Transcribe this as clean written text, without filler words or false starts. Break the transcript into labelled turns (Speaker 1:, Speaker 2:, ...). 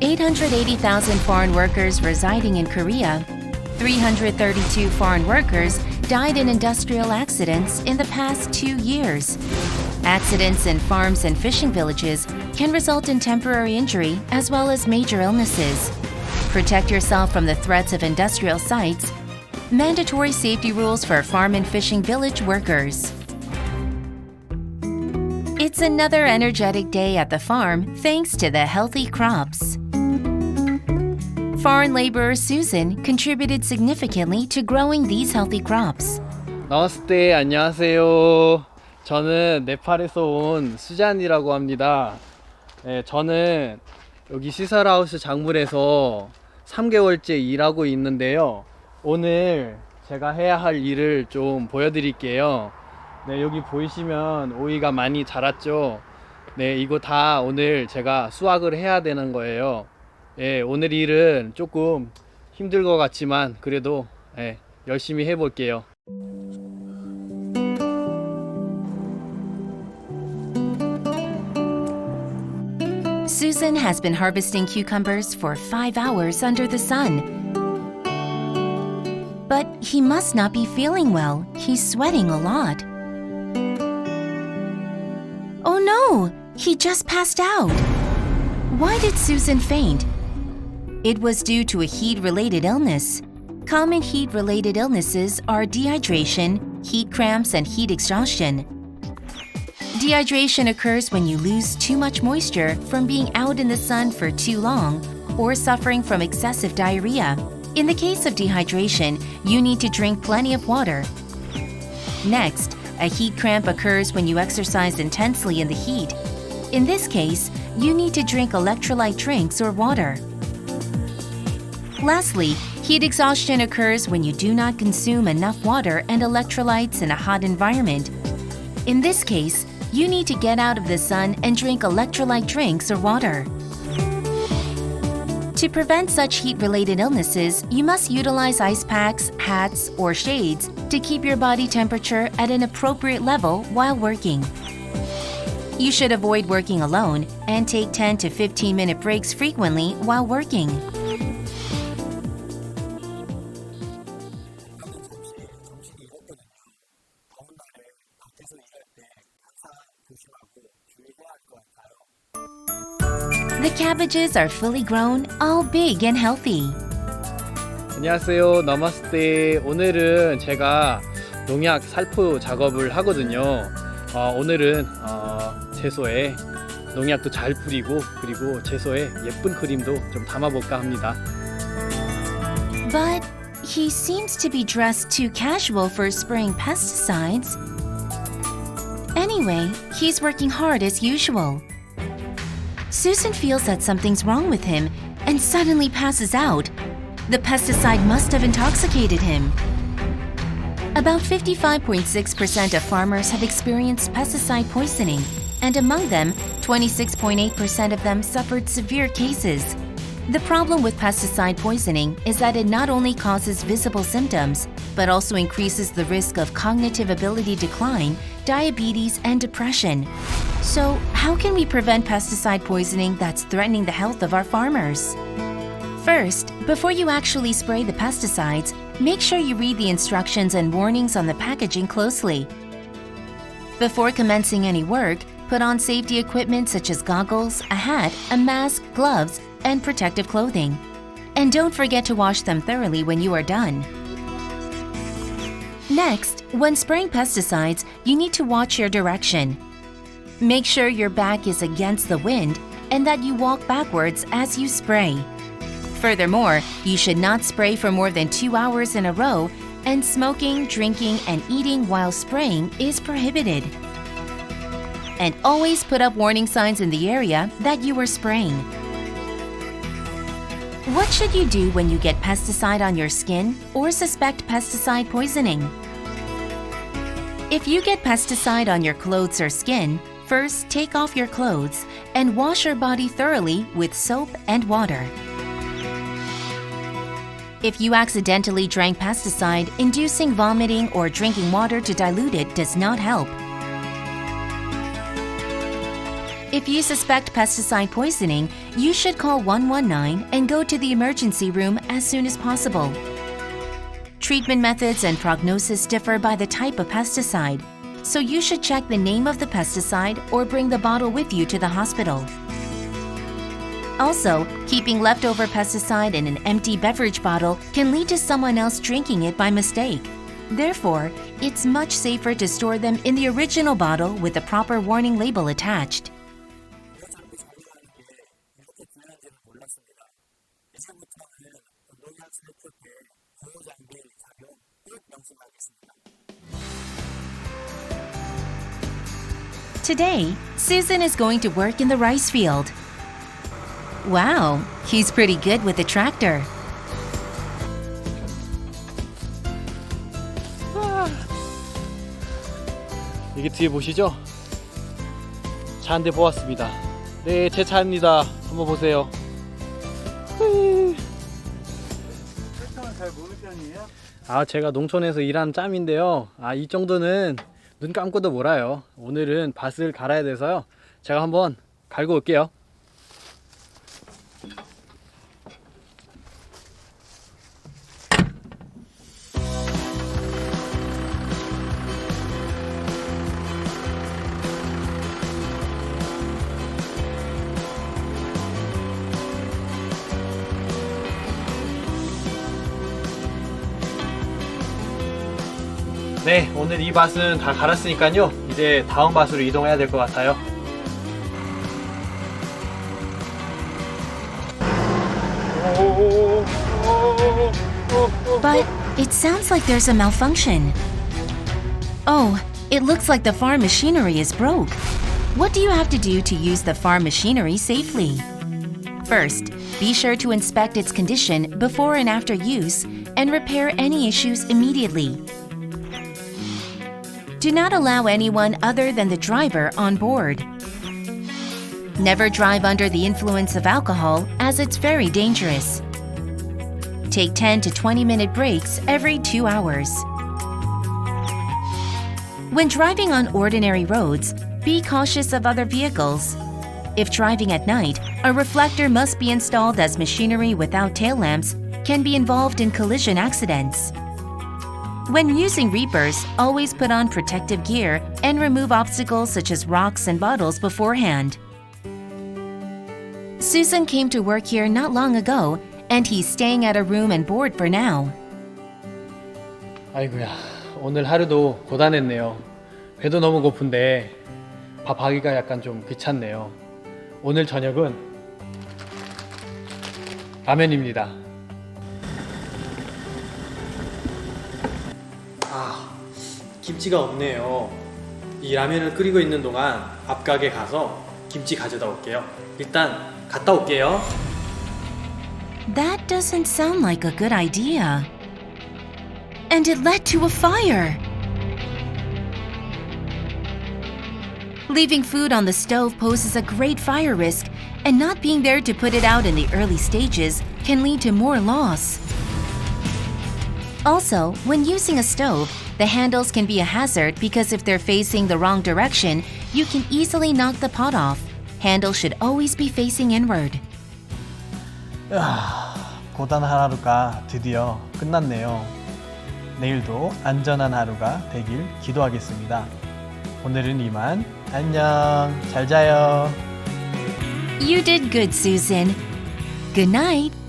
Speaker 1: 880,000 foreign workers residing in Korea, 332 foreign workers died in industrial accidents in the past 2 years. Accidents in farms and fishing villages can result in temporary injury as well as major illnesses. Protect yourself from the threats of industrial sites. Mandatory safety rules for farm and fishing village workers. It's another energetic day at the farm thanks to the healthy crops. Foreign laborer Susan contributed significantly to growing these healthy crops.
Speaker 2: 나마스테, 안녕하세요. 저는 네팔에서 온 수잔이라고 합니다. 네, 저는 여기 시설하우스 작물에서 3개월째 일하고 있는데요. 오늘 제가 해야 할 일을 좀 보여드릴게요. 네, 여기 보이시면 오이가 많이 자랐죠. 네, 이거 다 오늘 제가 수확을 해야 되는 거예요. 네, 오늘 일은 조금 힘들 것 같지만 그래도 열심히 해볼게요.
Speaker 1: Susan has been harvesting cucumbers for 5 hours under the sun. But he must not be feeling well. He's sweating a lot. Oh no! He just passed out. Why did Susan faint? It was due to a heat-related illness. Common heat-related illnesses are dehydration, heat cramps, and heat exhaustion. Dehydration occurs when you lose too much moisture from being out in the sun for too long or suffering from excessive diarrhea. In the case of dehydration, you need to drink plenty of water. Next, a heat cramp occurs when you exercise intensely in the heat. In this case, you need to drink electrolyte drinks or water. Lastly, heat exhaustion occurs when you do not consume enough water and electrolytes in a hot environment. In this case, you need to get out of the sun and drink electrolyte drinks or water. To prevent such heat-related illnesses, you must utilize ice packs, hats, or shades to keep your body temperature at an appropriate level while working. You should avoid working alone and take 10 to 15-minute breaks frequently while working. The cabbages are fully grown, all big and healthy.
Speaker 2: 안녕하세요. 나마스테. 오늘은 제가 농약 살포 작업을 하거든요. 오늘은 채소에 농약도 잘 뿌리고 그리고 채소에 예쁜 그림도 좀 담아볼까 합니다.
Speaker 1: But he seems to be dressed too casual for spraying pesticides. Anyway, he's working hard as usual. Susan feels that something's wrong with him and suddenly passes out. The pesticide must have intoxicated him. About 55.6% of farmers have experienced pesticide poisoning, and among them, 26.8% of them suffered severe cases. The problem with pesticide poisoning is that it not only causes visible symptoms, but also increases the risk of cognitive ability decline, diabetes, and depression. So, how can we prevent pesticide poisoning that's threatening the health of our farmers? First, before you actually spray the pesticides, make sure you read the instructions and warnings on the packaging closely. Before commencing any work, put on safety equipment such as goggles, a hat, a mask, gloves, and protective clothing. And don't forget to wash them thoroughly when you are done. Next, when spraying pesticides, you need to watch your direction. Make sure your back is against the wind and that you walk backwards as you spray. Furthermore, you should not spray for more than 2 hours in a row, and smoking, drinking, and eating while spraying is prohibited. And always put up warning signs in the area that you are spraying. What should you do when you get pesticide on your skin or suspect pesticide poisoning? If you get pesticide on your clothes or skin, first take off your clothes and wash your body thoroughly with soap and water. If you accidentally drank pesticide, inducing vomiting or drinking water to dilute it does not help. If you suspect pesticide poisoning, you should call 119 and go to the emergency room as soon as possible. Treatment methods and prognosis differ by the type of pesticide, so you should check the name of the pesticide or bring the bottle with you to the hospital. Also, keeping leftover pesticide in an empty beverage bottle can lead to someone else drinking it by mistake. Therefore, it's much safer to store them in the original bottle with the proper warning label attached. Today, Susan is going to work in the rice field. Wow, he's pretty good with the tractor.
Speaker 2: 이게 뒤에 보시죠? 차 한 대 보았습니다. 네, 제 차입니다. 한번 보세요.
Speaker 3: 트랙터는 잘 모르는 편이에요?
Speaker 2: 제가 농촌에서 일하는 짬인데요. 이 정도는 눈 감고도 몰아요. 오늘은 밭을 갈아야 돼서요. 제가 한번 갈고 올게요. 네, 오늘 이 밭은 다 갈았으니까요. 이제 다음 밭으로 이동해야 될 것 같아요.
Speaker 1: But it sounds like there's a malfunction. Oh, it looks like the farm machinery is broke. What do you have to do to use the farm machinery safely? First, be sure to inspect its condition before and after use and repair any issues immediately. Do not allow anyone other than the driver on board. Never drive under the influence of alcohol, as it's very dangerous. Take 10 to 20-minute breaks every 2 hours. When driving on ordinary roads, be cautious of other vehicles. If driving at night, a reflector must be installed, as machinery without tail lamps can be involved in collision accidents. When using reapers, always put on protective gear and remove obstacles such as rocks and bottles beforehand. Susan came to work here not long ago, and he's staying at a room and board for now.
Speaker 2: 아이고야, 오늘 하루도 고단했네요. 배도 너무 고픈데 밥하기가 약간 좀 귀찮네요. 오늘 저녁은 라면입니다. 김치가 없네요. 이 라면을 끓이고 있는 동안 앞가게 가서 김치 가져다 올게요. 일단 갔다 올게요.
Speaker 1: That doesn't sound like a good idea. And it led to a fire. Leaving food on the stove poses a great fire risk, and not being there to put it out in the early stages can lead to more loss. Also, when using a stove, the handles can be a hazard because if they're facing the wrong direction, you can easily knock the pot off. Handle should always be facing inward.
Speaker 2: 고단한 하루가 드디어 끝났네요. 내일도 안전한 하루가 되길 기도하겠습니다. 오늘은 이만. 안녕. 잘 자요.
Speaker 1: You did good, Susan. Good night.